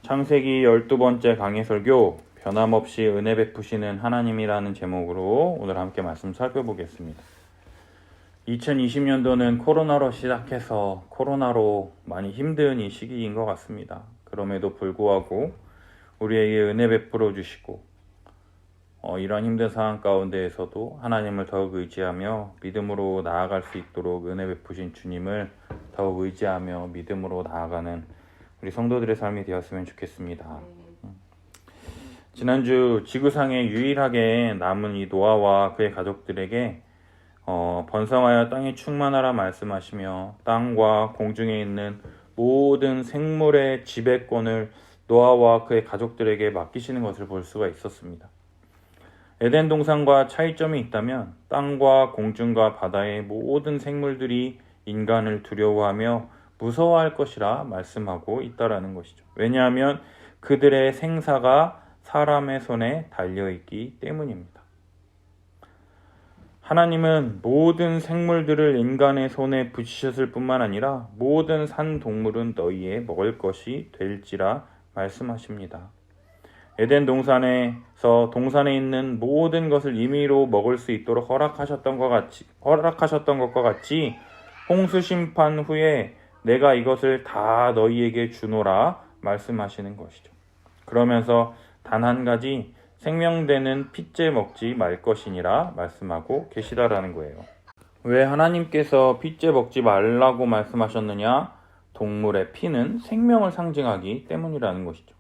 창세기 12번째 강해 설교 변함없이 은혜 베푸시는 하나님이라는 제목으로 오늘 함께 말씀 살펴보겠습니다. 2020년도는 코로나로 시작해서 코로나로 많이 힘든 이 시기인 것 같습니다. 그럼에도 불구하고 우리에게 은혜 베풀어 주시고 이런 힘든 상황 가운데에서도 하나님을 더욱 의지하며 믿음으로 나아갈 수 있도록 은혜 베푸신 주님을 더욱 의지하며 믿음으로 나아가는 우리 성도들의 삶이 되었으면 좋겠습니다. 지난주 지구상에 유일하게 남은 이 노아와 그의 가족들에게 번성하여 땅이 충만하라 말씀하시며 땅과 공중에 있는 모든 생물의 지배권을 노아와 그의 가족들에게 맡기시는 것을 볼 수가 있었습니다. 에덴 동산과 차이점이 있다면 땅과 공중과 바다의 모든 생물들이 인간을 두려워하며 무서워할 것이라 말씀하고 있다라는 것이죠. 왜냐하면 그들의 생사가 사람의 손에 달려있기 때문입니다. 하나님은 모든 생물들을 인간의 손에 붙이셨을 뿐만 아니라 모든 산 동물은 너희의 먹을 것이 될지라 말씀하십니다. 에덴 동산에서 동산에 있는 모든 것을 임의로 먹을 수 있도록 허락하셨던 것과 같이 홍수 심판 후에 내가 이것을 다 너희에게 주노라 말씀하시는 것이죠. 그러면서 단 한 가지 생명되는 핏째 먹지 말 것이니라 말씀하고 계시다라는 거예요. 왜 하나님께서 핏째 먹지 말라고 말씀하셨느냐? 동물의 피는 생명을 상징하기 때문이라는 것이죠.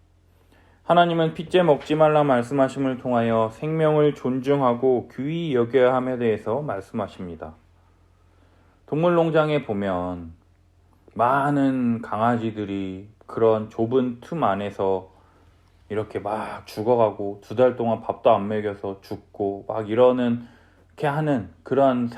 하나님은 핏째 먹지 말라 말씀하심을 통하여 생명을 존중하고 귀히 여겨야 함에 대해서 말씀하십니다. 동물농장에 보면 많은 강아지들이 그런 좁은 틈 안에서 이렇게 막 죽어가고 2달 동안 밥도 안 먹여서 죽고 막 이렇게 하는 그러한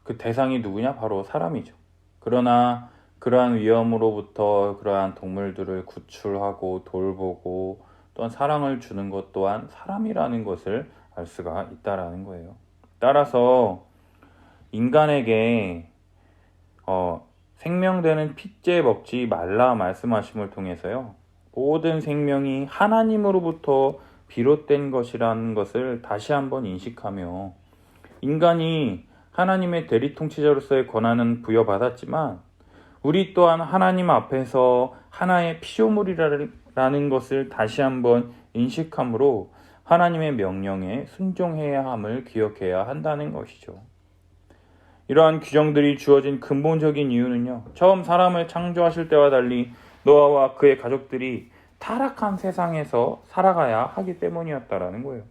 그 대상이 누구냐? 바로 사람이죠. 그러나 그러한 위험으로부터 그러한 동물들을 구출하고 돌보고 또한 사랑을 주는 것 또한 사람이라는 것을 알 수가 있다라는 거예요. 따라서 인간에게 생명되는 핏째 먹지 말라 말씀하심을 통해서요, 모든 생명이 하나님으로부터 비롯된 것이라는 것을 다시 한번 인식하며 인간이 하나님의 대리통치자로서의 권한은 부여받았지만 우리 또한 하나님 앞에서 하나의 피조물이라는 것을 다시 한번 인식함으로 하나님의 명령에 순종해야 함을 기억해야 한다는 것이죠. 이러한 규정들이 주어진 근본적인 이유는요, 처음 사람을 창조하실 때와 달리 노아와 그의 가족들이 타락한 세상에서 살아가야 하기 때문이었다라는 거예요.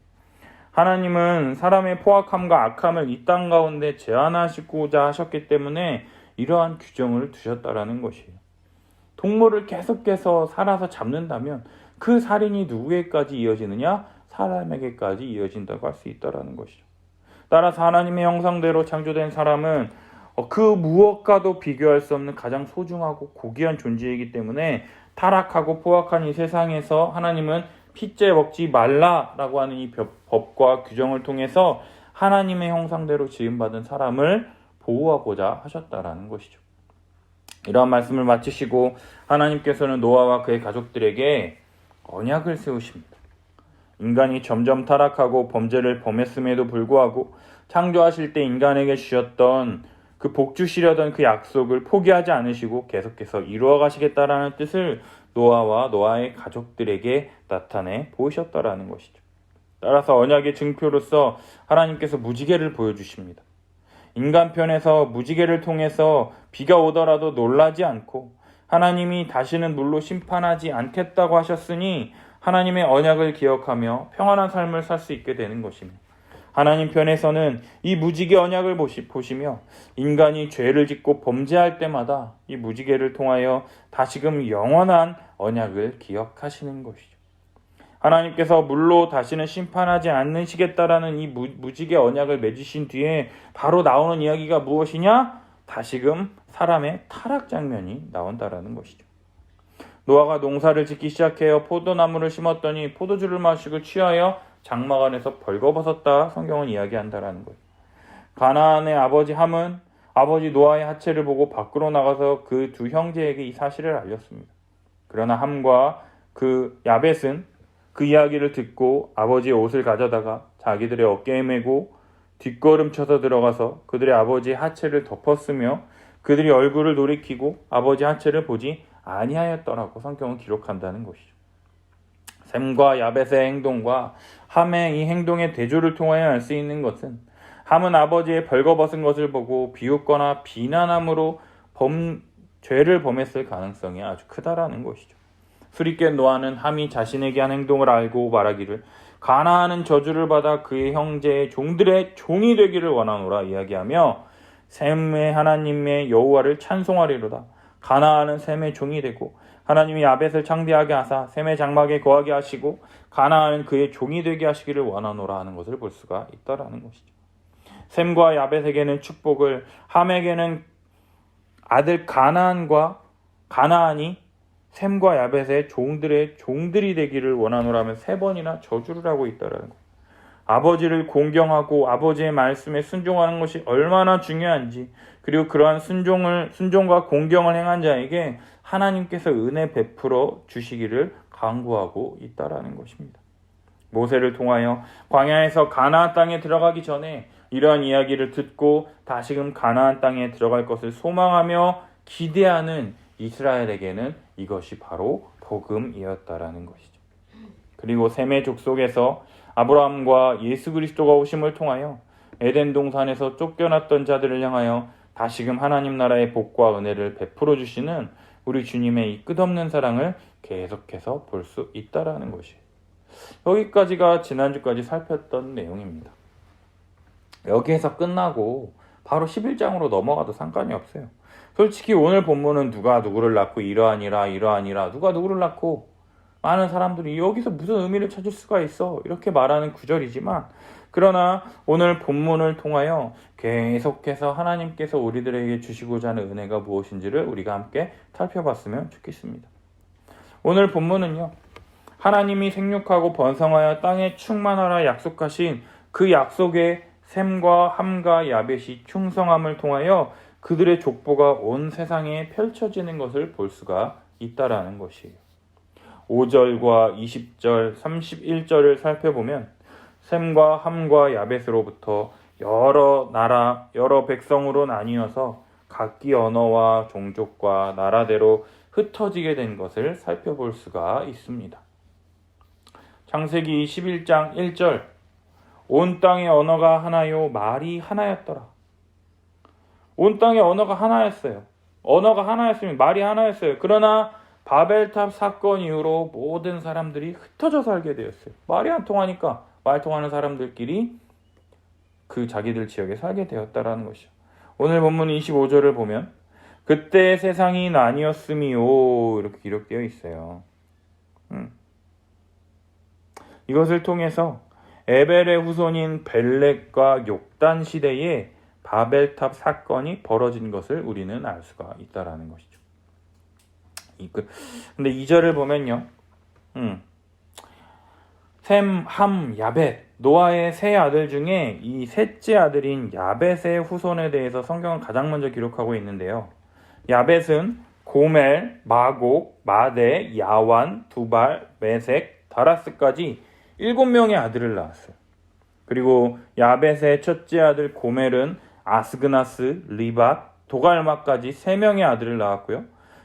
하나님은 사람의 포악함과 악함을 이 땅 가운데 제한하시고자 하셨기 때문에 이러한 규정을 두셨다라는 것이에요. 동물을 계속해서 살아서 잡는다면 그 살인이 누구에게까지 이어지느냐? 사람에게까지 이어진다고 할 수 있다라는 것이죠. 따라서 하나님의 형상대로 창조된 사람은 그 무엇과도 비교할 수 없는 가장 소중하고 고귀한 존재이기 때문에 타락하고 포악한 이 세상에서 하나님은 핏째 먹지 말라라고 하는 이 법과 규정을 통해서 하나님의 형상대로 지음받은 사람을 보호하고자 하셨다라는 것이죠. 이러한 말씀을 마치시고 하나님께서는 노아와 그의 가족들에게 언약을 세우십니다. 인간이 점점 타락하고 범죄를 범했음에도 불구하고 창조하실 때 인간에게 주셨던 그 복 주시려던 그 약속을 포기하지 않으시고 계속해서 이루어 가시겠다라는 뜻을 노아와 노아의 가족들에게 나타내 보이셨다라는 것이죠. 따라서 언약의 증표로서 하나님께서 무지개를 보여주십니다. 인간 편에서 무지개를 통해서 비가 오더라도 놀라지 않고 하나님이 다시는 물로 심판하지 않겠다고 하셨으니 하나님의 언약을 기억하며 평안한 삶을 살 수 있게 되는 것입니다. 하나님 편에서는 이 무지개 언약을 보시며 인간이 죄를 짓고 범죄할 때마다 이 무지개를 통하여 다시금 영원한 언약을 기억하시는 것이죠. 하나님께서 물로 다시는 심판하지 않으시겠다라는 이 무지개 언약을 맺으신 뒤에 바로 나오는 이야기가 무엇이냐? 다시금 사람의 타락 장면이 나온다라는 것이죠. 노아가 농사를 짓기 시작해요. 포도나무를 심었더니 포도주를 마시고 취하여 장막 안에서 벌거벗었다 성경은 이야기한다라는 거예요. 가나안의 아버지 함은 아버지 노아의 하체를 보고 밖으로 나가서 그 두 형제에게 이 사실을 알렸습니다. 그러나 함과 그 야벳은 그 이야기를 듣고 아버지의 옷을 가져다가 자기들의 어깨에 메고 뒷걸음쳐서 들어가서 그들의 아버지의 하체를 덮었으며 그들이 얼굴을 돌이키고 아버지 하체를 보지 아니하였더라고 성경은 기록한다는 것이죠. 셈과 야벳의 행동과 함의 이 행동의 대조를 통하여 알 수 있는 것은 함은 아버지의 벌거벗은 것을 보고 비웃거나 비난함으로 죄를 범했을 가능성이 아주 크다라는 것이죠. 수리깬 노아는 함이 자신에게 한 행동을 알고 말하기를 가나안은 저주를 받아 그의 형제의 종들의 종이 되기를 원하노라 이야기하며 셈의 하나님의 여호와를 찬송하리로다. 가나안은 셈의 종이 되고 하나님이 야벳을 창대하게 하사 셈의 장막에 거하게 하시고 가나안은 그의 종이 되게 하시기를 원하노라 하는 것을 볼 수가 있다라는 것이죠. 셈과 야벳에게는 축복을, 함에게는 아들 가나안이 셈과 야벳의 종들이 되기를 원하노라면 3번이나 저주를 하고 있다라는 것. 아버지를 공경하고 아버지의 말씀에 순종하는 것이 얼마나 중요한지, 그리고 그러한 순종과 공경을 행한 자에게 하나님께서 은혜 베풀어 주시기를 간구하고 있다라는 것입니다. 모세를 통하여 광야에서 가나안 땅에 들어가기 전에 이러한 이야기를 듣고 다시금 가나안 땅에 들어갈 것을 소망하며 기대하는 이스라엘에게는 이것이 바로 복음이었다라는 것이죠. 그리고 셈의 족속에서 아브라함과 예수 그리스도가 오심을 통하여 에덴 동산에서 쫓겨났던 자들을 향하여 다시금 하나님 나라의 복과 은혜를 베풀어 주시는 우리 주님의 이 끝없는 사랑을 계속해서 볼 수 있다라는 것이에요. 여기까지가 지난주까지 살폈던 내용입니다. 여기에서 끝나고 바로 11장으로 넘어가도 상관이 없어요. 솔직히 오늘 본문은 누가 누구를 낳고 이러하니라 누가 누구를 낳고 많은 사람들이 여기서 무슨 의미를 찾을 수가 있어 이렇게 말하는 구절이지만, 그러나 오늘 본문을 통하여 계속해서 하나님께서 우리들에게 주시고자 하는 은혜가 무엇인지를 우리가 함께 살펴봤으면 좋겠습니다. 오늘 본문은요, 하나님이 생육하고 번성하여 땅에 충만하라 약속하신 그 약속에 셈과 함과 야벳이 충성함을 통하여 그들의 족보가 온 세상에 펼쳐지는 것을 볼 수가 있다라는 것이에요. 5절과 20절, 31절을 살펴보면 셈과 함과 야벳으로부터 여러 나라, 여러 백성으로 나뉘어서 각기 언어와 종족과 나라대로 흩어지게 된 것을 살펴볼 수가 있습니다. 창세기 21장 1절, 온 땅의 언어가 하나요 말이 하나였더라. 온 땅의 언어가 하나였어요. 언어가 하나였으면 말이 하나였어요. 그러나 바벨탑 사건 이후로 모든 사람들이 흩어져 살게 되었어요. 말이 안 통하니까 말 통하는 사람들끼리 그 자기들 지역에 살게 되었다라는 것이죠. 오늘 본문 25절을 보면 그때 세상이 나뉘었음이요 이렇게 기록되어 있어요. 이것을 통해서 에벨의 후손인 벨렉과 욕단 시대에 바벨탑 사건이 벌어진 것을 우리는 알 수가 있다라는 것이죠. 근데 2절을 보면요, 셈, 함, 야벳, 노아의 세 아들 중에 이 셋째 아들인 야벳의 후손에 대해서 성경은 가장 먼저 기록하고 있는데요. 야벳은 고멜, 마곡, 마대, 야완, 두발, 메색, 다라스까지 7명의 아들을 낳았어요. 그리고 야벳의 첫째 아들 고멜은 아스그나스, 리밧, 도갈마까지 3명의 아들을 낳았고요.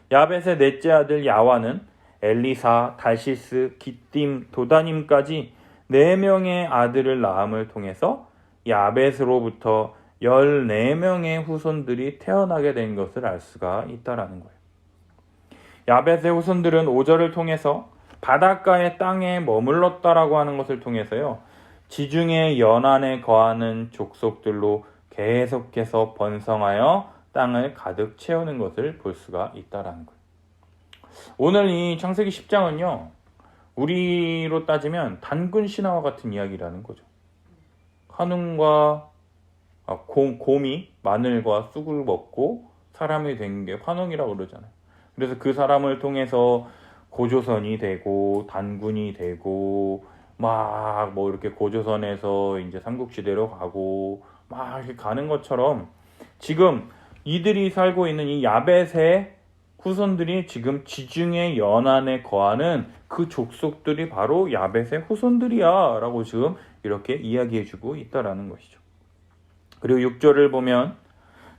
야벳의 넷째 아들 야완은 엘리사, 달시스, 기띔, 도다님까지 4명의 아들을 낳음을 통해서 야벳으로부터 14명의 후손들이 태어나게 된 것을 알 수가 있다라는 거예요. 야벳의 후손들은 5절을 통해서 바닷가의 땅에 머물렀다라고 하는 것을 통해서요, 지중해 연안에 거하는 족속들로 계속해서 번성하여 땅을 가득 채우는 것을 볼 수가 있다라는 거예요. 오늘 이 창세기 10장은요, 우리로 따지면 단군 신화와 같은 이야기라는 거죠. 환웅과 곰이 마늘과 쑥을 먹고 사람이 된 게 환웅이라고 그러잖아요. 그래서 그 사람을 통해서 고조선이 되고 단군이 되고 막 뭐 이렇게 고조선에서 이제 삼국시대로 가고 막 이렇게 가는 것처럼 지금 이들이 살고 있는 이 야벳의 후손들이 지금 지중해 연안에 거하는 그 족속들이 바로 야벳의 후손들이야 라고 지금 이렇게 이야기해주고 있다라는 것이죠. 그리고 6절을 보면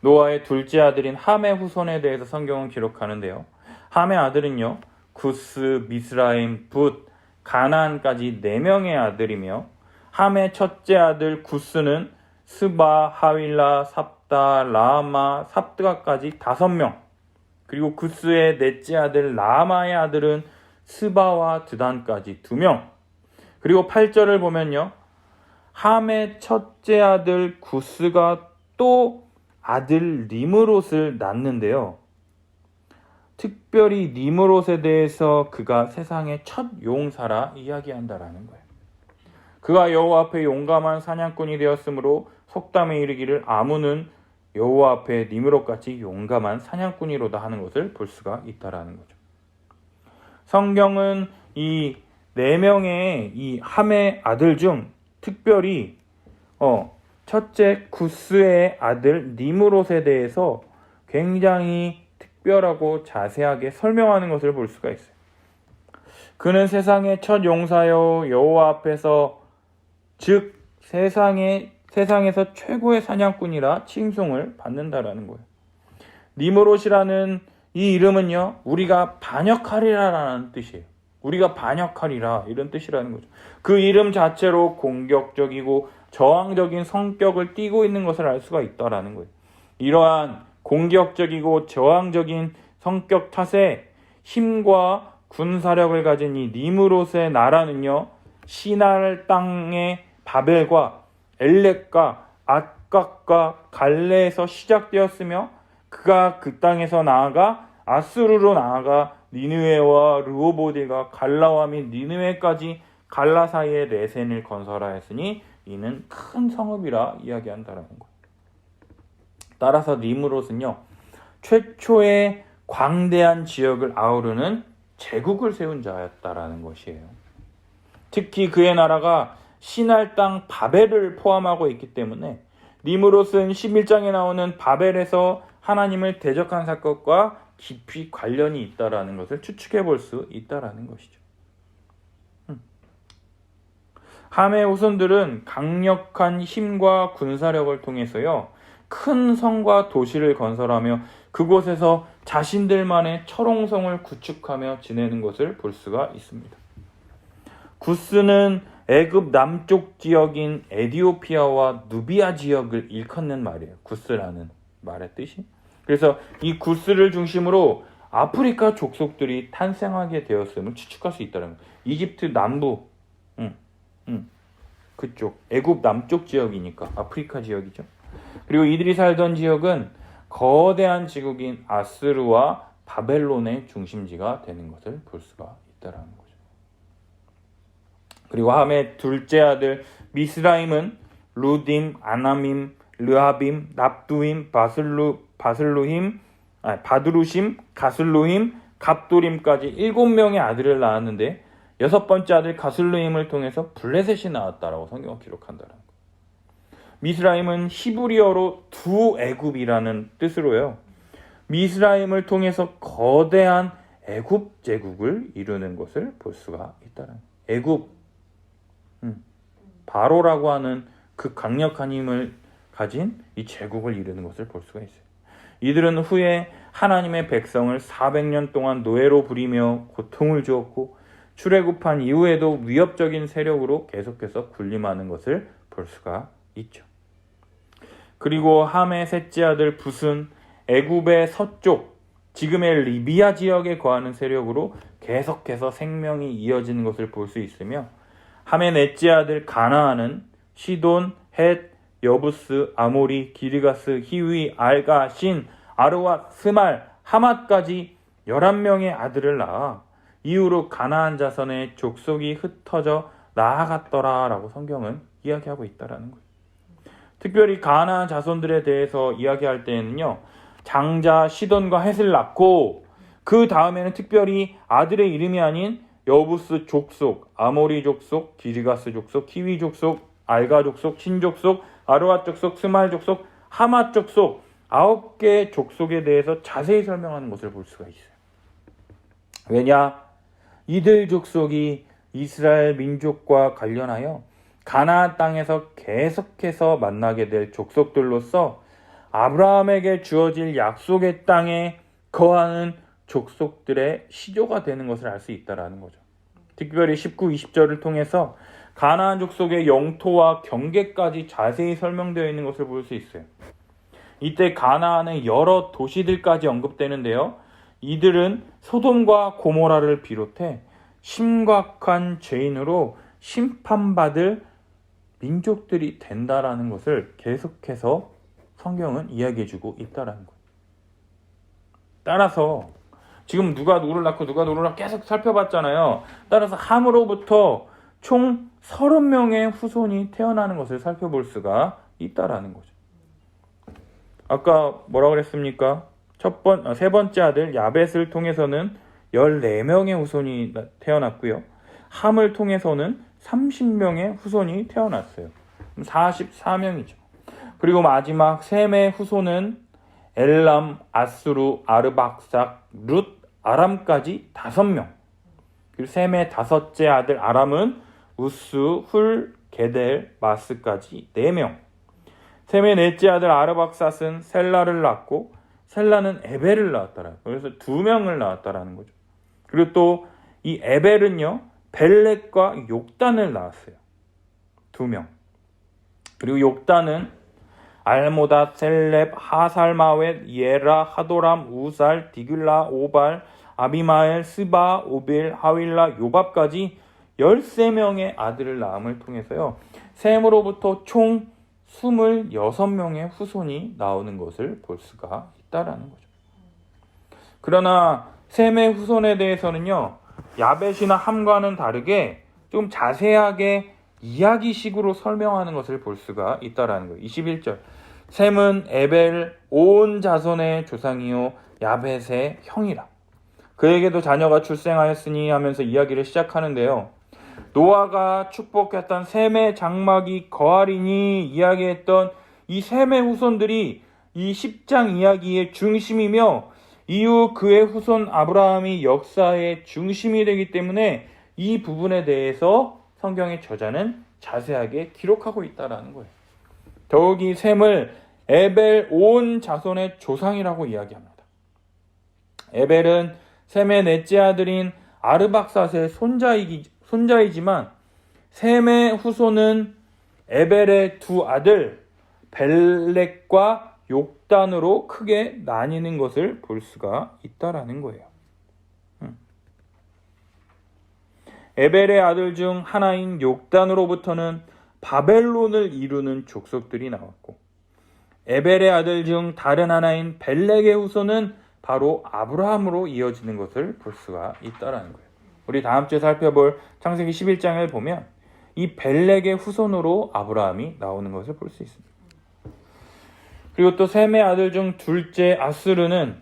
노아의 둘째 아들인 함의 후손에 대해서 성경은 기록하는데요. 함의 아들은요, 구스, 미스라임, 붓, 가나안까지 4명의 아들이며, 함의 첫째 아들 구스는 스바, 하윌라, 삽다, 라마, 삽드가까지 5명, 그리고 구스의 넷째 아들 라마의 아들은 스바와 드단까지 2명, 그리고 8절을 보면요, 함의 첫째 아들 구스가 또 아들 니므롯을 낳는데요. 특별히 니므롯에 대해서 그가 세상의 첫 용사라 이야기한다라는 거예요. 그가 여호와 앞에 용감한 사냥꾼이 되었으므로 속담에 이르기를 아문은 여호와 앞에 니므롯같이 용감한 사냥꾼이로다 하는 것을 볼 수가 있다라는 거죠. 성경은 이 4명의 이 함의 아들 중 특별히 첫째 구스의 아들 니므롯에 대해서 굉장히 특별하고 자세하게 설명하는 것을 볼 수가 있어요. 그는 세상의 첫 용사요 여호와 앞에서 즉 세상에서 최고의 사냥꾼이라 칭송을 받는다라는 거예요. 니므롯이라는 이 이름은요, 우리가 반역하리라라는 뜻이에요. 우리가 반역하리라 이런 뜻이라는 거죠. 그 이름 자체로 공격적이고 저항적인 성격을 띠고 있는 것을 알 수가 있다라는 거예요. 이러한 공격적이고 저항적인 성격 탓에 힘과 군사력을 가진 이 니므롯의 나라는요, 시날 땅의 바벨과 엘렉과 악각과 갈레에서 시작되었으며, 그가 그 땅에서 나아가 아수르로 나아가 니느웨와 르호보데가 갈라와 및 니느웨까지 갈라 사이에 레센을 건설하였으니 이는 큰 성읍이라 이야기한다라는 거예요. 따라서 니므롯은요, 최초의 광대한 지역을 아우르는 제국을 세운 자였다라는 것이에요. 특히 그의 나라가 시날 땅 바벨을 포함하고 있기 때문에 니므롯은 11장에 나오는 바벨에서 하나님을 대적한 사건과 깊이 관련이 있다라는 것을 추측해 볼 수 있다라는 것이죠. 함의 후손들은 강력한 힘과 군사력을 통해서요, 큰 성과 도시를 건설하며 그곳에서 자신들만의 철옹성을 구축하며 지내는 것을 볼 수가 있습니다. 구스는 애굽 남쪽 지역인 에디오피아와 누비아 지역을 일컫는 말이에요. 구스라는 말의 뜻이. 그래서 이 구스를 중심으로 아프리카 족속들이 탄생하게 되었음을 추측할 수 있다는 거예요. 이집트 남부, 그쪽 애굽 남쪽 지역이니까 아프리카 지역이죠. 그리고 이들이 살던 지역은 거대한 지국인 아스르와 바벨론의 중심지가 되는 것을 볼 수가 있다는 거죠. 그리고 함의 둘째 아들 미스라임은 루딤, 아나밈, 르하빔, 납두임, 바드루심, 가슬루임, 갑도림까지 7명의 아들을 낳았는데 6번째 아들 가슬루임을 통해서 블레셋이 나왔다라고 성경은 기록한다는 거예요. 미스라임은 히브리어로 두 애굽이라는 뜻으로요, 미스라임을 통해서 거대한 애굽 제국을 이루는 것을 볼 수가 있다는 거예요. 애굽, 바로라고 하는 그 강력한 힘을 가진 이 제국을 이루는 것을 볼 수가 있어요. 이들은 후에 하나님의 백성을 400년 동안 노예로 부리며 고통을 주었고 출애굽한 이후에도 위협적인 세력으로 계속해서 군림하는 것을 볼 수가 있죠. 그리고 함의 셋째 아들 붓은 애굽의 서쪽, 지금의 리비아 지역에 거하는 세력으로 계속해서 생명이 이어지는 것을 볼 수 있으며, 함의 넷째 아들 가나안은 시돈, 헷, 여부스, 아모리, 기르가스, 히위, 알가, 신, 아르와, 스말, 하맛까지 11명의 아들을 낳아 이후로 가나안 자손의 족속이 흩어져 나아갔더라라고 성경은 이야기하고 있다라는 거예요. 특별히 가나안 자손들에 대해서 이야기할 때는요, 장자 시돈과 헷을 낳고 그 다음에는 특별히 아들의 이름이 아닌 여부스 족속, 아모리 족속, 기르가스 족속, 히위 족속, 알가 족속, 신 족속, 아르와 족속, 스말 족속, 하맛 족속, 9개 족속에 대해서 자세히 설명하는 것을 볼 수가 있어요. 왜냐? 이들 족속이 이스라엘 민족과 관련하여 가나안 땅에서 계속해서 만나게 될 족속들로서 아브라함에게 주어질 약속의 땅에 거하는 족속들의 시조가 되는 것을 알 수 있다는 거죠. 특별히 19, 20절을 통해서 가나안 족속의 영토와 경계까지 자세히 설명되어 있는 것을 볼 수 있어요. 이때 가나안의 여러 도시들까지 언급되는데요. 이들은 소돔과 고모라를 비롯해 심각한 죄인으로 심판받을 민족들이 된다라는 것을 계속해서 성경은 이야기해주고 있다는 거예요. 따라서 지금 누가 누구를 낳고 누가 누구를 낳고 계속 살펴봤잖아요. 따라서 함으로부터 총 30명의 후손이 태어나는 것을 살펴볼 수가 있다라는 거죠. 아까 뭐라 그랬습니까? 세 번째 아들 야벳을 통해서는 14명의 후손이 태어났고요. 함을 통해서는 30명의 후손이 태어났어요. 44명이죠. 그리고 마지막 셈의 후손은 엘람, 아수르, 아르박삭, 룻, 아람까지 5명. 그리고 셈의 5째 아들 아람은 우스, 훌, 게델, 마스까지 4명. 셈의 4째 아들 아르박삭은 셀라를 낳고 셀라는 에벨을 낳았더라. 그래서 2명을 낳았다라는 거죠. 그리고 또 이 에벨은요, 벨렉과 욕단을 낳았어요. 2명. 그리고 욕단은 알모닷, 셀렙, 하살마웻, 예라, 하도람, 우살, 디글라, 오발, 아비마엘, 스바, 오빌, 하윌라, 요밥까지 13명의 아들을 낳음을 통해서요. 셈으로부터 총 26명의 후손이 나오는 것을 볼 수가 있다라는 거죠. 그러나 셈의 후손에 대해서는요. 야벳이나 함과는 다르게 좀 자세하게 이야기식으로 설명하는 것을 볼 수가 있다라는 거예요. 21절. 셈은 에벨 온 자손의 조상이요 야벳의 형이라. 그에게도 자녀가 출생하였으니 하면서 이야기를 시작하는데요. 노아가 축복했던 셈의 장막이 거하리니 이야기했던 이 셈의 후손들이 이 10장 이야기의 중심이며 이후 그의 후손 아브라함이 역사의 중심이 되기 때문에 이 부분에 대해서 성경의 저자는 자세하게 기록하고 있다는 거예요. 더욱이 셈을 에벨 온 자손의 조상이라고 이야기합니다. 에벨은 셈의 넷째 아들인 아르박삭의 손자이지만 셈의 후손은 에벨의 2 아들 벨렉과 욕단으로 크게 나뉘는 것을 볼 수가 있다라는 거예요. 에벨의 아들 중 하나인 욕단으로부터는 바벨론을 이루는 족속들이 나왔고 에벨의 아들 중 다른 하나인 벨렉의 후손은 바로 아브라함으로 이어지는 것을 볼 수가 있다라는 거예요. 우리 다음 주에 살펴볼 창세기 11장을 보면 이 벨렉의 후손으로 아브라함이 나오는 것을 볼 수 있습니다. 그리고 또 셈의 아들 중 둘째 아수르는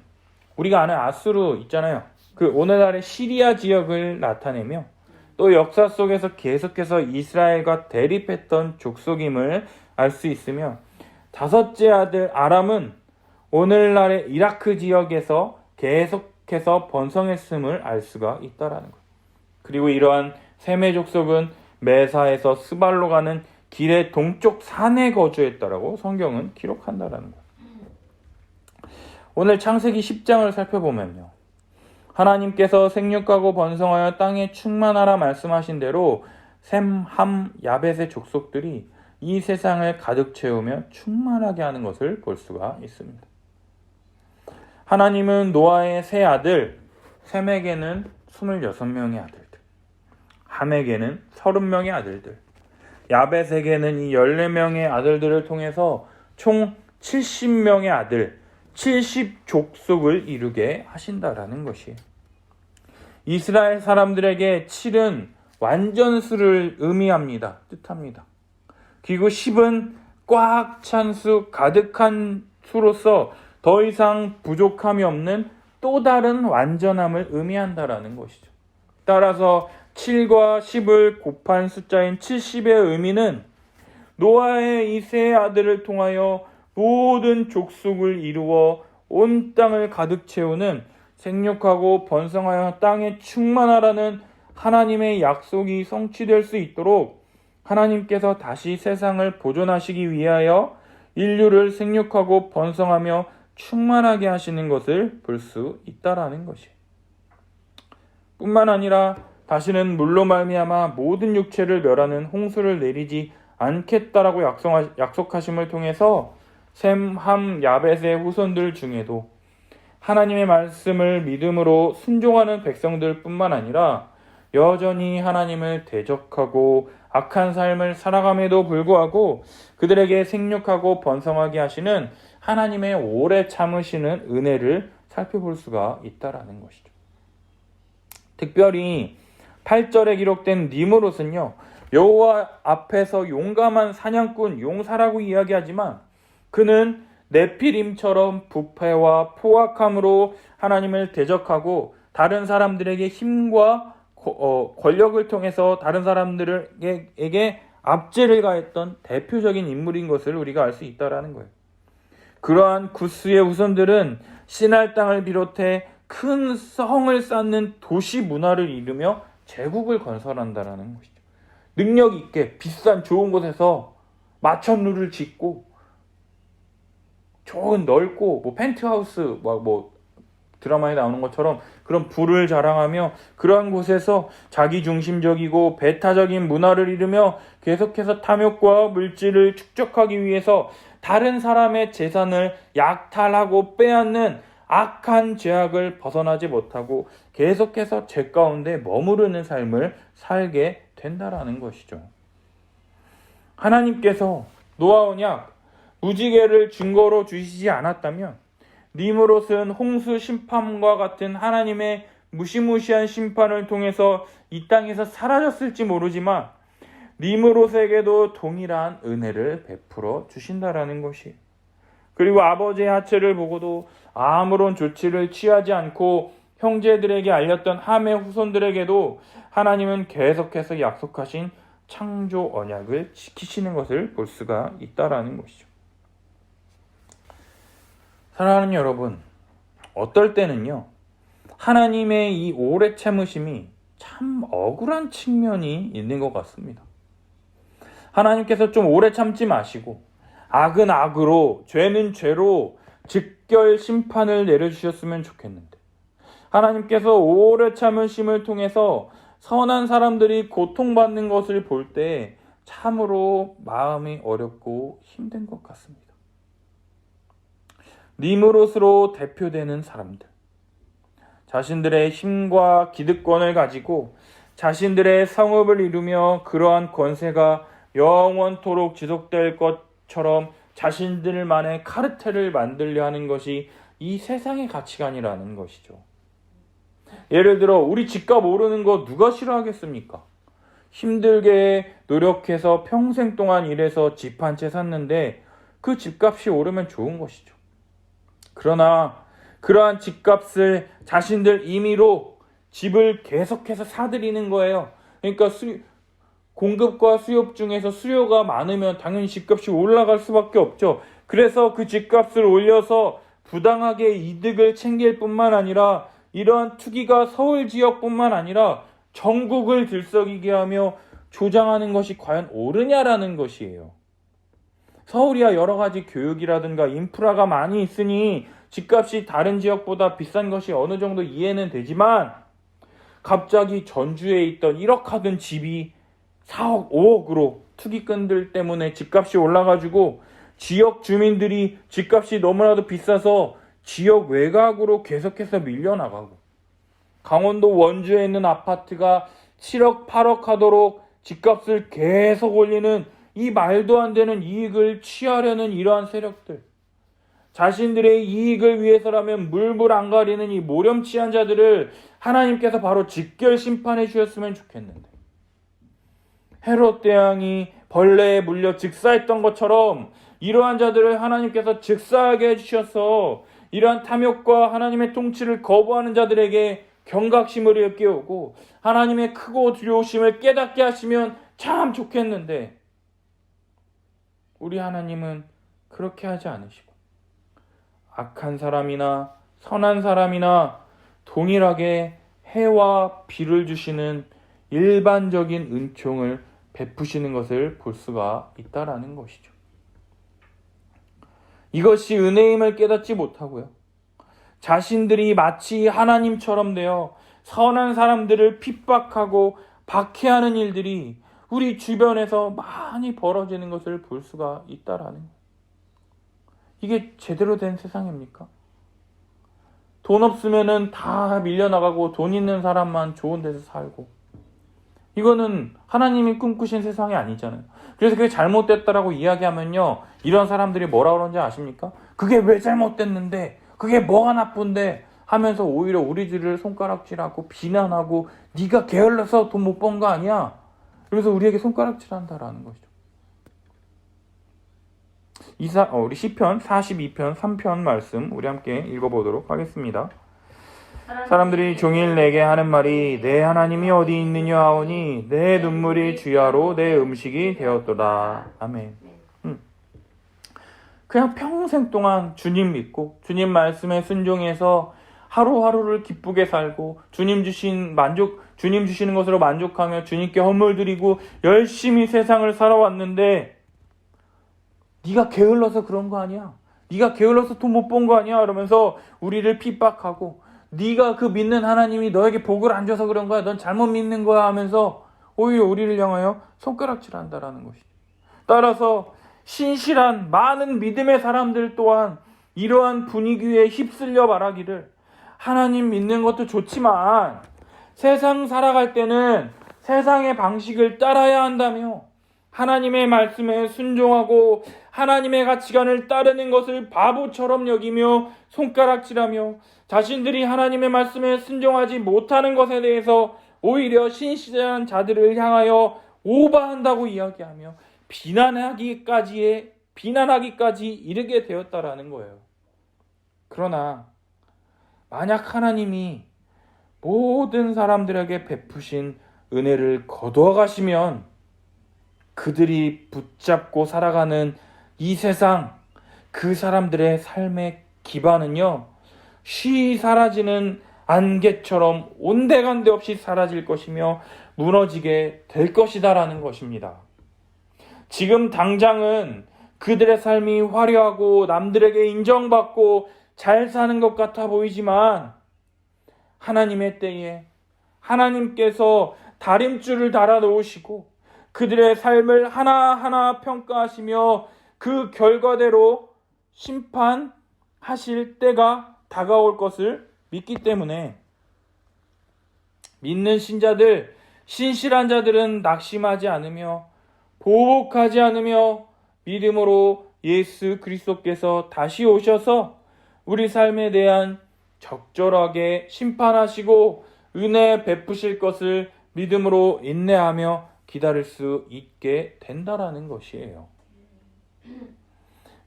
우리가 아는 아수르 있잖아요. 그 오늘날의 시리아 지역을 나타내며 또 역사 속에서 계속해서 이스라엘과 대립했던 족속임을 알 수 있으며 5째 아들 아람은 오늘날의 이라크 지역에서 계속해서 번성했음을 알 수가 있다라는 것. 그리고 이러한 셈의 족속은 메사에서 스발로 가는 길의 동쪽 산에 거주했다라고 성경은 기록한다라는 것. 오늘 창세기 10장을 살펴보면요. 하나님께서 생육하고 번성하여 땅에 충만하라 말씀하신 대로 셈, 함, 야벳의 족속들이 이 세상을 가득 채우며 충만하게 하는 것을 볼 수가 있습니다. 하나님은 노아의 세 아들, 셈에게는 26명의 아들들, 함에게는 30명의 아들들, 야벳에게는 이 14명의 아들들을 통해서 총 70명의 아들, 70족속을 이루게 하신다라는 것이에요. 이스라엘 사람들에게 7은 완전수를 의미합니다. 뜻합니다. 그리고 10은 꽉 찬 수, 가득한 수로서 더 이상 부족함이 없는 또 다른 완전함을 의미한다라는 것이죠. 따라서 7과 10을 곱한 숫자인 70의 의미는 노아의 이 세 아들을 통하여 모든 족속을 이루어 온 땅을 가득 채우는 생육하고 번성하여 땅에 충만하라는 하나님의 약속이 성취될 수 있도록 하나님께서 다시 세상을 보존하시기 위하여 인류를 생육하고 번성하며 충만하게 하시는 것을 볼 수 있다라는 것이에요. 뿐만 아니라 다시는 물로 말미암아 모든 육체를 멸하는 홍수를 내리지 않겠다라고 약속하심을 통해서 셈, 함, 야벳의 후손들 중에도 하나님의 말씀을 믿음으로 순종하는 백성들 뿐만 아니라 여전히 하나님을 대적하고 악한 삶을 살아감에도 불구하고 그들에게 생육하고 번성하게 하시는 하나님의 오래 참으시는 은혜를 살펴볼 수가 있다라는 것이죠. 특별히 8절에 기록된 니므롯은요, 여호와 앞에서 용감한 사냥꾼, 용사라고 이야기하지만 그는 네피림처럼 부패와 포악함으로 하나님을 대적하고 다른 사람들에게 힘과 권력을 통해서 다른 사람들에게 압제를 가했던 대표적인 인물인 것을 우리가 알 수 있다라는 거예요. 그러한 구스의 후손들은 시날 땅을 비롯해 큰 성을 쌓는 도시 문화를 이루며 제국을 건설한다라는 것이죠. 능력 있게 비싼 좋은 곳에서 마천루를 짓고 좋은 넓고 펜트하우스 드라마에 나오는 것처럼 그런 부를 자랑하며 그러한 곳에서 자기중심적이고 배타적인 문화를 이루며 계속해서 탐욕과 물질을 축적하기 위해서 다른 사람의 재산을 약탈하고 빼앗는 악한 죄악을 벗어나지 못하고 계속해서 죄 가운데 머무르는 삶을 살게 된다라는 것이죠. 하나님께서 노아 언약 무지개를 증거로 주시지 않았다면 니므롯은 홍수 심판과 같은 하나님의 무시무시한 심판을 통해서 이 땅에서 사라졌을지 모르지만 니므롯에게도 동일한 은혜를 베풀어 주신다라는 것이에요. 그리고 아버지의 하체를 보고도 아무런 조치를 취하지 않고 형제들에게 알렸던 함의 후손들에게도 하나님은 계속해서 약속하신 창조 언약을 지키시는 것을 볼 수가 있다라는 것이죠. 사랑하는 여러분, 어떨 때는요, 하나님의 이 오래 참으심이 참 억울한 측면이 있는 것 같습니다. 하나님께서 좀 오래 참지 마시고 악은 악으로 죄는 죄로 즉결 심판을 내려주셨으면 좋겠는데 하나님께서 오래 참으심을 통해서 선한 사람들이 고통받는 것을 볼 때 참으로 마음이 어렵고 힘든 것 같습니다. 니므롯으로 대표되는 사람들, 자신들의 힘과 기득권을 가지고 자신들의 성읍을 이루며 그러한 권세가 영원토록 지속될 것처럼 자신들만의 카르텔을 만들려 하는 것이 이 세상의 가치관이라는 것이죠. 예를 들어 우리 집값 오르는 거 누가 싫어하겠습니까? 힘들게 노력해서 평생 동안 일해서 집 한 채 샀는데 그 집값이 오르면 좋은 것이죠. 그러나 그러한 집값을 자신들 임의로 집을 계속해서 사들이는 거예요. 그러니까 공급과 수요 중에서 수요가 많으면 당연히 집값이 올라갈 수밖에 없죠. 그래서 그 집값을 올려서 부당하게 이득을 챙길 뿐만 아니라 이러한 투기가 서울 지역뿐만 아니라 전국을 들썩이게 하며 조장하는 것이 과연 옳으냐라는 것이에요. 서울이야 여러 가지 교육이라든가 인프라가 많이 있으니 집값이 다른 지역보다 비싼 것이 어느 정도 이해는 되지만 갑자기 전주에 있던 1억 하던 집이 4억, 5억으로 투기꾼들 때문에 집값이 올라가지고 지역 주민들이 집값이 너무나도 비싸서 지역 외곽으로 계속해서 밀려나가고 강원도 원주에 있는 아파트가 7억, 8억 하도록 집값을 계속 올리는 이 말도 안 되는 이익을 취하려는 이러한 세력들, 자신들의 이익을 위해서라면 물불 안 가리는 이 모렴치한 자들을 하나님께서 바로 직결 심판해 주셨으면 좋겠는데 헤롯 대왕이 벌레에 물려 즉사했던 것처럼 이러한 자들을 하나님께서 즉사하게 해주셔서 이러한 탐욕과 하나님의 통치를 거부하는 자들에게 경각심을 일깨우고 하나님의 크고 두려우심을 깨닫게 하시면 참 좋겠는데 우리 하나님은 그렇게 하지 않으시고 악한 사람이나 선한 사람이나 동일하게 해와 비를 주시는 일반적인 은총을 베푸시는 것을 볼 수가 있다라는 것이죠. 이것이 은혜임을 깨닫지 못하고요. 자신들이 마치 하나님처럼 되어 선한 사람들을 핍박하고 박해하는 일들이 우리 주변에서 많이 벌어지는 것을 볼 수가 있다라는 거예요. 이게 제대로 된 세상입니까? 돈 없으면은 다 밀려나가고 돈 있는 사람만 좋은 데서 살고, 이거는 하나님이 꿈꾸신 세상이 아니잖아요. 그래서 그게 잘못됐다라고 이야기하면요, 이런 사람들이 뭐라 그러는지 아십니까? 그게 왜 잘못됐는데, 그게 뭐가 나쁜데 하면서 오히려 우리들을 손가락질하고 비난하고 네가 게을러서 돈 못 번 거 아니야? 그래서 우리에게 손가락질한다라는 것이죠. 우리 시편 42편 3편 말씀 우리 함께 읽어보도록 하겠습니다. 사람들이 종일 내게 하는 말이 내 하나님이 어디 있느냐 하오니 내 눈물이 주야로 내 음식이 되었도다. 아멘. 그냥 평생 동안 주님 믿고 주님 말씀에 순종해서 하루하루를 기쁘게 살고 주님 주시는 것으로 만족하며 주님께 헌물 드리고 열심히 세상을 살아왔는데, 네가 게을러서 그런 거 아니야, 네가 게을러서 돈 못 번 거 아니야 이러면서 우리를 핍박하고, 네가 그 믿는 하나님이 너에게 복을 안 줘서 그런 거야, 넌 잘못 믿는 거야 하면서 오히려 우리를 향하여 손가락질한다라는 것이죠. 따라서 신실한 많은 믿음의 사람들 또한 이러한 분위기에 휩쓸려 말하기를, 하나님 믿는 것도 좋지만 세상 살아갈 때는 세상의 방식을 따라야 한다며, 하나님의 말씀에 순종하고 하나님의 가치관을 따르는 것을 바보처럼 여기며 손가락질하며 자신들이 하나님의 말씀에 순종하지 못하는 것에 대해서 오히려 신실한 자들을 향하여 오바한다고 이야기하며 비난하기까지 이르게 되었다라는 거예요. 그러나 만약 하나님이 모든 사람들에게 베푸신 은혜를 거두어 가시면 그들이 붙잡고 살아가는 이 세상, 그 사람들의 삶의 기반은요, 쉬이 사라지는 안개처럼 온데간데 없이 사라질 것이며 무너지게 될 것이다라는 것입니다. 지금 당장은 그들의 삶이 화려하고 남들에게 인정받고 잘 사는 것 같아 보이지만, 하나님의 때에 하나님께서 다림줄을 달아 놓으시고 그들의 삶을 하나하나 평가하시며 그 결과대로 심판하실 때가 다가올 것을 믿기 때문에, 믿는 신자들, 신실한 자들은 낙심하지 않으며 보복하지 않으며 믿음으로 예수 그리스도께서 다시 오셔서 우리 삶에 대한 적절하게 심판하시고 은혜 베푸실 것을 믿음으로 인내하며 기다릴 수 있게 된다라는 것이에요.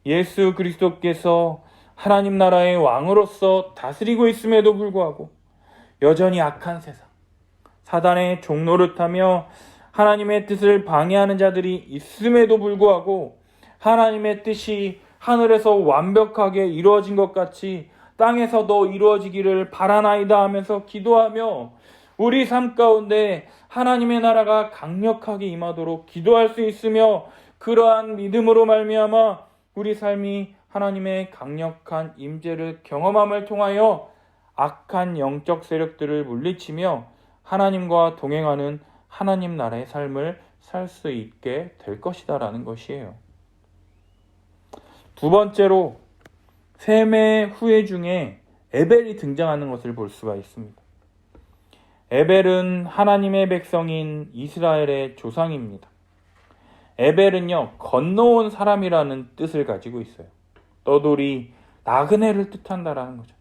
예수 그리스도께서 하나님 나라의 왕으로서 다스리고 있음에도 불구하고 여전히 악한 세상, 사단의 종노릇하며 하나님의 뜻을 방해하는 자들이 있음에도 불구하고 하나님의 뜻이 하늘에서 완벽하게 이루어진 것 같이 땅에서도 이루어지기를 바라나이다 하면서 기도하며 우리 삶 가운데 하나님의 나라가 강력하게 임하도록 기도할 수 있으며, 그러한 믿음으로 말미암아 우리 삶이 하나님의 강력한 임재를 경험함을 통하여 악한 영적 세력들을 물리치며 하나님과 동행하는 하나님 나라의 삶을 살 수 있게 될 것이다라는 것이에요. 두 번째로 셈의 후예 중에 에벨이 등장하는 것을 볼 수가 있습니다. 에벨은 하나님의 백성인 이스라엘의 조상입니다. 에벨은요, 건너온 사람이라는 뜻을 가지고 있어요. 떠돌이, 나그네를 뜻한다라는 거죠.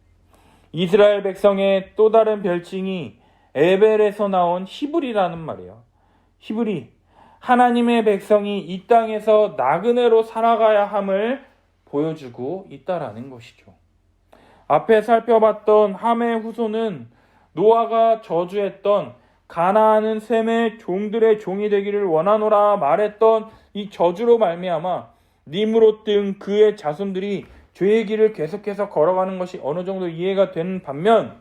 이스라엘 백성의 또 다른 별칭이 에벨에서 나온 히브리라는 말이에요. 히브리, 하나님의 백성이 이 땅에서 나그네로 살아가야 함을 보여주고 있다라는 것이죠. 앞에 살펴봤던 함의 후손은 노아가 저주했던 가나안은 셈의 종들의 종이 되기를 원하노라 말했던 이 저주로 말미암아 니므롯 등 그의 자손들이 죄의 길을 계속해서 걸어가는 것이 어느 정도 이해가 되는 반면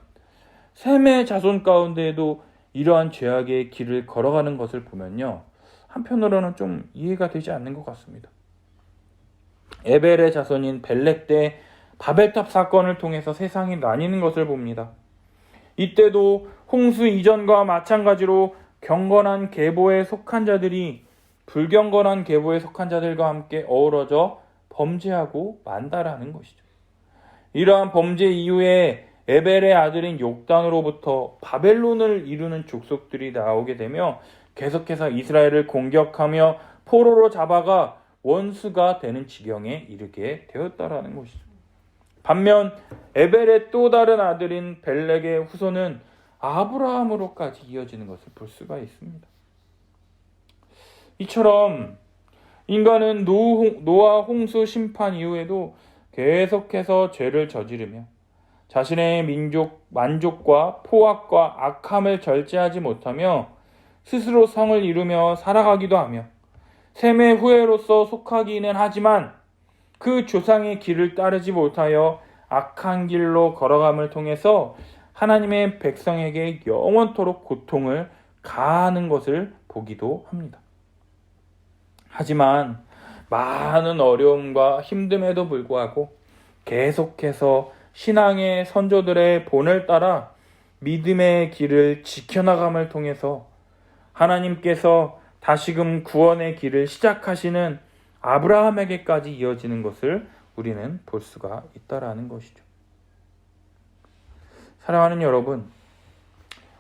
셈의 자손 가운데에도 이러한 죄악의 길을 걸어가는 것을 보면요, 한편으로는 좀 이해가 되지 않는 것 같습니다. 에벨의 자손인 벨렉 때 바벨탑 사건을 통해서 세상이 나뉘는 것을 봅니다. 이때도 홍수 이전과 마찬가지로 경건한 계보에 속한 자들이 불경건한 계보에 속한 자들과 함께 어우러져 범죄하고 만다라는 것이죠. 이러한 범죄 이후에 에벨의 아들인 욕단으로부터 바벨론을 이루는 족속들이 나오게 되며 계속해서 이스라엘을 공격하며 포로로 잡아가 원수가 되는 지경에 이르게 되었다라는 것이죠. 반면 에벨의 또 다른 아들인 벨렉의 후손은 아브라함으로까지 이어지는 것을 볼 수가 있습니다. 이처럼 인간은 노아 홍수 심판 이후에도 계속해서 죄를 저지르며 자신의 만족과 포악과 악함을 절제하지 못하며 스스로 성을 이루며 살아가기도 하며 셈의 후예로서 속하기는 하지만 그 조상의 길을 따르지 못하여 악한 길로 걸어감을 통해서 하나님의 백성에게 영원토록 고통을 가하는 것을 보기도 합니다. 하지만 많은 어려움과 힘듦에도 불구하고 계속해서 신앙의 선조들의 본을 따라 믿음의 길을 지켜나감을 통해서 하나님께서 다시금 구원의 길을 시작하시는 아브라함에게까지 이어지는 것을 우리는 볼 수가 있다라는 것이죠. 사랑하는 여러분,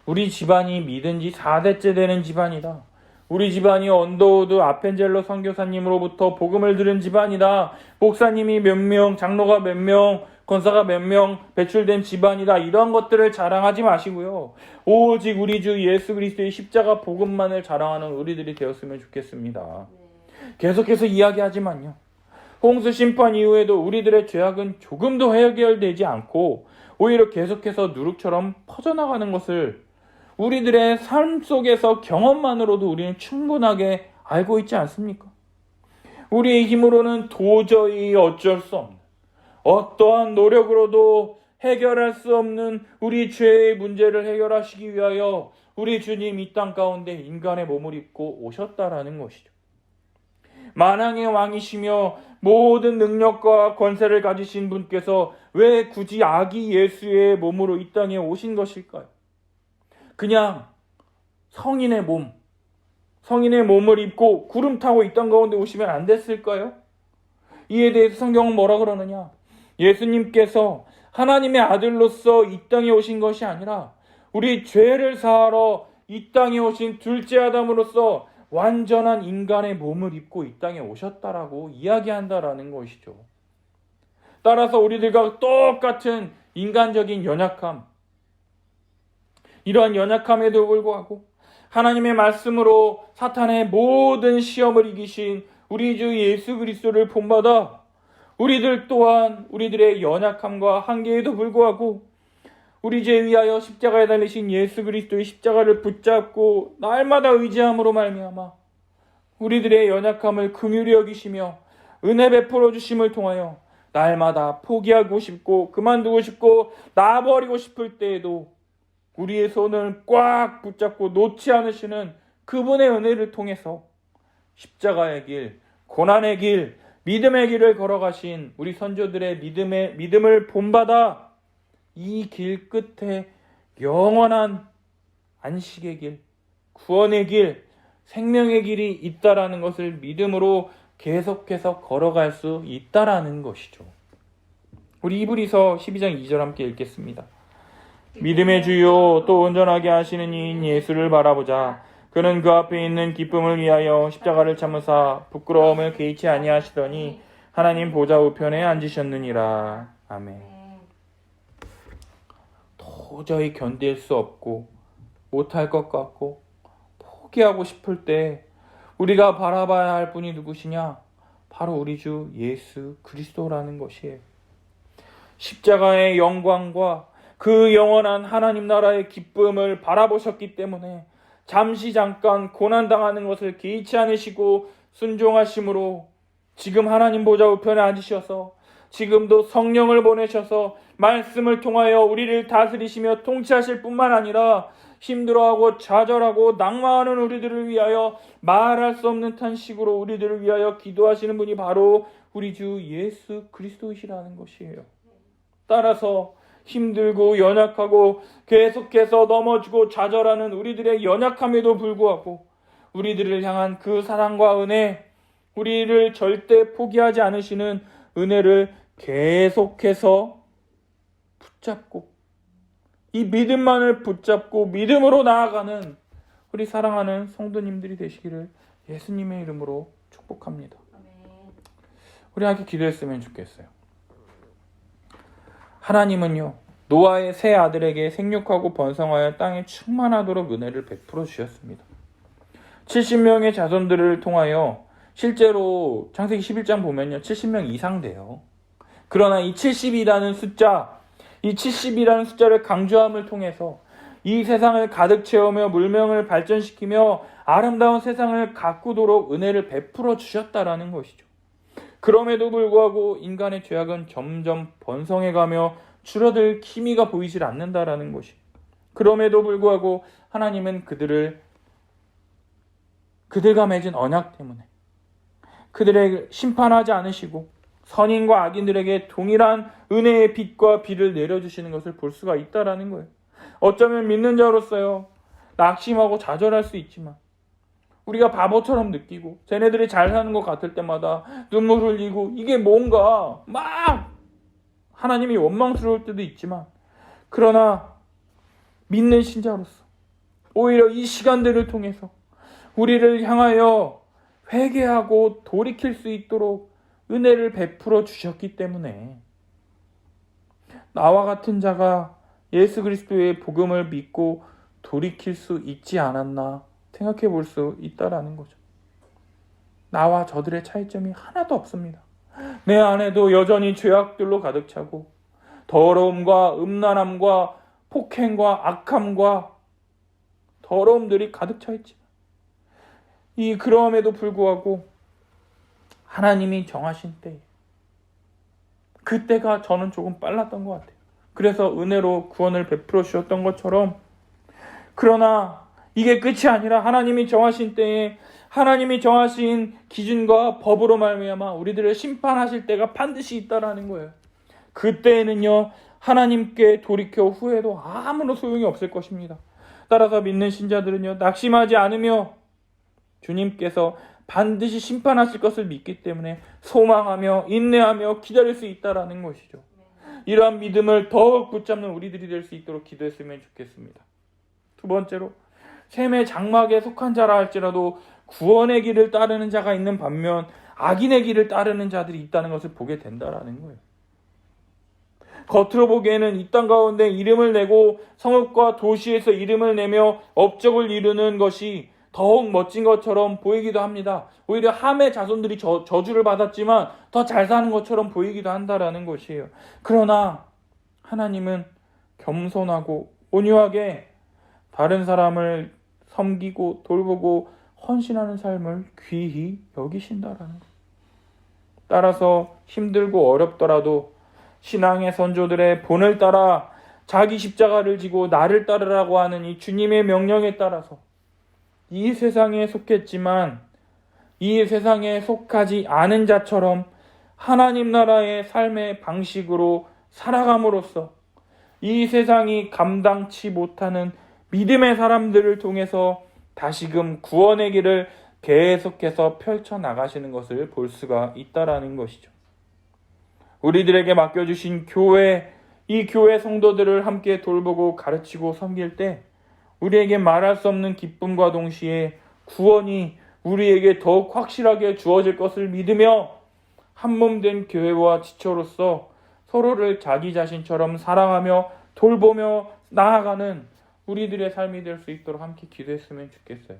우리 집안이 믿은 지 4대째 되는 집안이다. 우리 집안이 언더우드 아펜젤러 선교사님으로부터 복음을 들은 집안이다. 목사님이 몇 명, 장로가 몇 명, 권사가 몇 명 배출된 집안이다. 이런 것들을 자랑하지 마시고요. 오직 우리 주 예수 그리스도의 십자가 복음만을 자랑하는 우리들이 되었으면 좋겠습니다. 계속해서 이야기하지만요, 홍수 심판 이후에도 우리들의 죄악은 조금도 해결되지 않고 오히려 계속해서 누룩처럼 퍼져나가는 것을 우리들의 삶 속에서 경험만으로도 우리는 충분하게 알고 있지 않습니까? 우리의 힘으로는 도저히 어쩔 수 없는, 어떠한 노력으로도 해결할 수 없는 우리 죄의 문제를 해결하시기 위하여 우리 주님 이 땅 가운데 인간의 몸을 입고 오셨다라는 것이죠. 만왕의 왕이시며 모든 능력과 권세를 가지신 분께서 왜 굳이 아기 예수의 몸으로 이 땅에 오신 것일까요? 그냥 성인의 몸을 입고 구름 타고 이 땅 가운데 오시면 안 됐을까요? 이에 대해서 성경은 뭐라 그러느냐? 예수님께서 하나님의 아들로서 이 땅에 오신 것이 아니라 우리 죄를 사하러 이 땅에 오신 둘째 아담으로서 완전한 인간의 몸을 입고 이 땅에 오셨다라고 이야기한다라는 것이죠. 따라서 우리들과 똑같은 인간적인 연약함, 이러한 연약함에도 불구하고 하나님의 말씀으로 사탄의 모든 시험을 이기신 우리 주 예수 그리스도를 본받아 우리들 또한 우리들의 연약함과 한계에도 불구하고 우리 죄 위하여 십자가에 달리신 예수 그리스도의 십자가를 붙잡고 날마다 의지함으로 말미암아 우리들의 연약함을 긍휼히 여기시며 은혜 베풀어 주심을 통하여 날마다 포기하고 싶고 그만두고 싶고 놔버리고 싶을 때에도 우리의 손을 꽉 붙잡고 놓지 않으시는 그분의 은혜를 통해서 십자가의 길, 고난의 길, 믿음의 길을 걸어가신 우리 선조들의 믿음을 본받아 이 길 끝에 영원한 안식의 길, 구원의 길, 생명의 길이 있다라는 것을 믿음으로 계속해서 걸어갈 수 있다라는 것이죠. 우리 이브리서 12장 2절 함께 읽겠습니다. 믿음의 주요 또 온전하게 하시는 이인 예수를 바라보자. 그는 그 앞에 있는 기쁨을 위하여 십자가를 참으사 부끄러움을 개의치 아니하시더니 하나님 보좌 우편에 앉으셨느니라. 아멘. 도저히 견딜 수 없고 못할 것 같고 포기하고 싶을 때 우리가 바라봐야 할 분이 누구시냐? 바로 우리 주 예수 그리스도라는 것이에요. 십자가의 영광과 그 영원한 하나님 나라의 기쁨을 바라보셨기 때문에 잠깐 고난당하는 것을 개의치 않으시고 순종하심으로 지금 하나님 보좌 우편에 앉으셔서 지금도 성령을 보내셔서 말씀을 통하여 우리를 다스리시며 통치하실 뿐만 아니라 힘들어하고 좌절하고 낙마하는 우리들을 위하여 말할 수 없는 탄식으로 우리들을 위하여 기도하시는 분이 바로 우리 주 예수 그리스도이시라는 것이에요. 따라서 힘들고 연약하고 계속해서 넘어지고 좌절하는 우리들의 연약함에도 불구하고 우리들을 향한 그 사랑과 은혜, 우리를 절대 포기하지 않으시는 은혜를 계속해서 붙잡고 이 믿음만을 붙잡고 믿음으로 나아가는 우리 사랑하는 성도님들이 되시기를 예수님의 이름으로 축복합니다. 우리 함께 기도했으면 좋겠어요. 하나님은요, 노아의 세 아들에게 생육하고 번성하여 땅에 충만하도록 은혜를 베풀어 주셨습니다. 70명의 자손들을 통하여 실제로 창세기 11장 보면요, 70명 이상 돼요. 그러나 이 70이라는 숫자를 강조함을 통해서 이 세상을 가득 채우며 물명을 발전시키며 아름다운 세상을 가꾸도록 은혜를 베풀어 주셨다라는 것이죠. 그럼에도 불구하고 인간의 죄악은 점점 번성해가며 줄어들 기미가 보이질 않는다라는 것이. 그럼에도 불구하고 하나님은 그들과 맺은 언약 때문에 그들을 심판하지 않으시고 선인과 악인들에게 동일한 은혜의 빛과 비를 내려주시는 것을 볼 수가 있다라는 거예요. 어쩌면 믿는 자로서요, 낙심하고 좌절할 수 있지만 우리가 바보처럼 느끼고 쟤네들이 잘 사는 것 같을 때마다 눈물 흘리고 이게 뭔가 막 하나님이 원망스러울 때도 있지만, 그러나 믿는 신자로서 오히려 이 시간들을 통해서 우리를 향하여 회개하고 돌이킬 수 있도록 은혜를 베풀어 주셨기 때문에 나와 같은 자가 예수 그리스도의 복음을 믿고 돌이킬 수 있지 않았나 생각해 볼 수 있다라는 거죠. 나와 저들의 차이점이 하나도 없습니다. 내 안에도 여전히 죄악들로 가득 차고 더러움과 음란함과 폭행과 악함과 더러움들이 가득 차 있지만 그럼에도 불구하고 하나님이 정하신 때에 그때가 저는 조금 빨랐던 것 같아요. 그래서 은혜로 구원을 베풀어 주셨던 것처럼, 그러나 이게 끝이 아니라 하나님이 정하신 때에 하나님이 정하신 기준과 법으로 말미암아 우리들을 심판하실 때가 반드시 있다라는 거예요. 그때에는요, 하나님께 돌이켜 후회도 아무런 소용이 없을 것입니다. 따라서 믿는 신자들은요, 낙심하지 않으며 주님께서 반드시 심판하실 것을 믿기 때문에 소망하며 인내하며 기다릴 수 있다라는 것이죠. 이러한 믿음을 더욱 붙잡는 우리들이 될 수 있도록 기도했으면 좋겠습니다. 두 번째로, 셈의 장막에 속한 자라 할지라도 구원의 길을 따르는 자가 있는 반면 악인의 길을 따르는 자들이 있다는 것을 보게 된다라는 거예요. 겉으로 보기에는 이 땅 가운데 이름을 내고 성읍과 도시에서 이름을 내며 업적을 이루는 것이 더욱 멋진 것처럼 보이기도 합니다. 오히려 함의 자손들이 저주를 받았지만 더 잘 사는 것처럼 보이기도 한다라는 것이에요. 그러나 하나님은 겸손하고 온유하게 다른 사람을 섬기고 돌보고 헌신하는 삶을 귀히 여기신다라는 거예요. 따라서 힘들고 어렵더라도 신앙의 선조들의 본을 따라 자기 십자가를 지고 나를 따르라고 하는 이 주님의 명령에 따라서 이 세상에 속했지만 이 세상에 속하지 않은 자처럼 하나님 나라의 삶의 방식으로 살아감으로써 이 세상이 감당치 못하는 믿음의 사람들을 통해서 다시금 구원의 길을 계속해서 펼쳐나가시는 것을 볼 수가 있다라는 것이죠. 우리들에게 맡겨주신 교회, 이 교회 성도들을 함께 돌보고 가르치고 섬길 때 우리에게 말할 수 없는 기쁨과 동시에 구원이 우리에게 더욱 확실하게 주어질 것을 믿으며 한몸된 교회와 지체로서 서로를 자기 자신처럼 사랑하며 돌보며 나아가는 우리들의 삶이 될 수 있도록 함께 기도했으면 좋겠어요.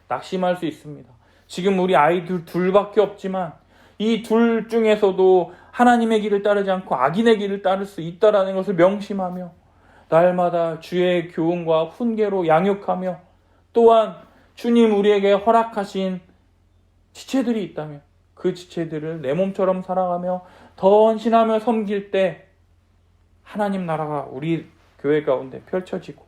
낙심할 수 있습니다. 지금 우리 아이들 둘밖에 없지만 이 둘 중에서도 하나님의 길을 따르지 않고 악인의 길을 따를 수 있다는 것을 명심하며 날마다 주의 교훈과 훈계로 양육하며 또한 주님 우리에게 허락하신 지체들이 있다면 그 지체들을 내 몸처럼 살아가며 더 헌신하며 섬길 때 하나님 나라가 우리 교회 가운데 펼쳐지고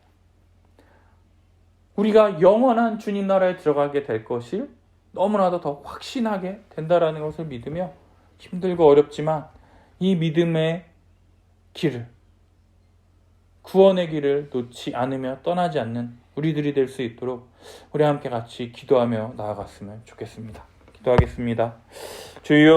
우리가 영원한 주님 나라에 들어가게 될 것을 너무나도 더 확신하게 된다라는 것을 믿으며 힘들고 어렵지만 이 믿음의 길을, 구원의 길을 놓지 않으며 떠나지 않는 우리들이 될 수 있도록 우리 함께 같이 기도하며 나아갔으면 좋겠습니다. 기도하겠습니다. 주여